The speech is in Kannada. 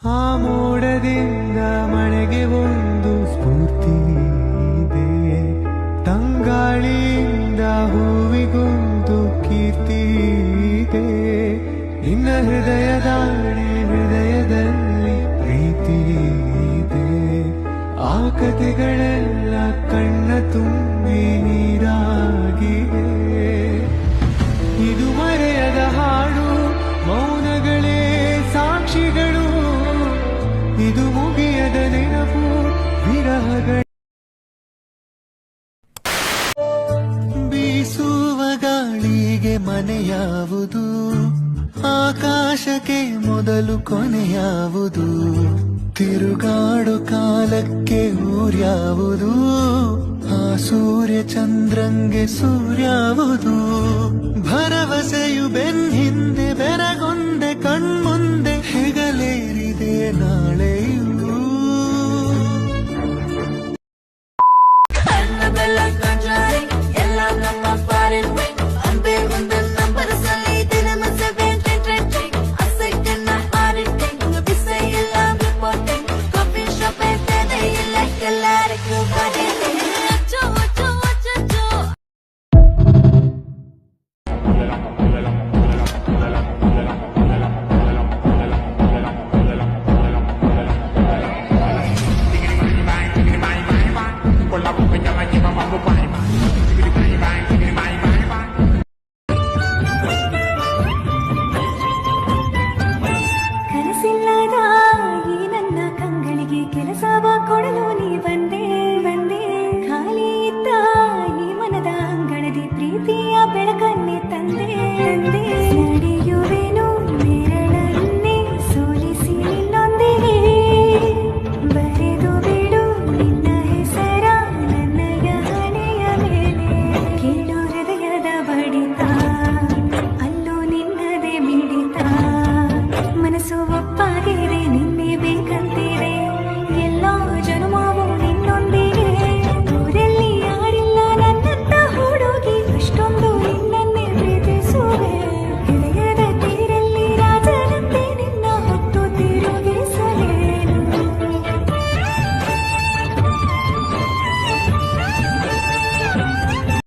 ಆ ಮೋಡದಿಂದ ಮಳೆಗೆ ಒಂದು ಸ್ಫೂರ್ತಿ ಇದೆ, ತಂಗಾಳಿಯಿಂದ ಹೂವಿಗೊಂದು ಕೀರ್ತಿ ಇದೆ. ನಿನ್ನ ಹೃದಯದಲ್ಲಿ ಪ್ರೀತಿ ಇದೆ. ಆ ಕಥೆಗಳೆಲ್ಲ ಕಣ್ಣ ತುಂಬಿ ನೀರಾಗಿವೆ. ಇದು ಮರೆಯದ ಹಾಡು, ಮೌನಗಳೇ ಸಾಕ್ಷಿಗಳು. ಇದು ಮುಗಿಯದ ನೆನಪು, ವಿರಹಗಳ ಬೀಸುವ ಗಾಳಿಗೆ ಮನೆಯಾವುದು, ಆಕಾಶಕ್ಕೆ ಮೊದಲು ಕೊನೆಯಾವುದು, ತಿರುಗಾಡು ಕಾಲಕ್ಕೆ ಊರ್ಯಾವುದು, ಆ ಸೂರ್ಯ ಚಂದ್ರಂಗೆ ಸೂರ್ಯಾವುದು. ಭರವಸೆಯು ಬೆನ್ನಿಂದೆ ಬೆರಗೊಂದೆ ಕಣ್ಮುಂದೆ ಹೆಗಲೇರಿದೆ ನಾ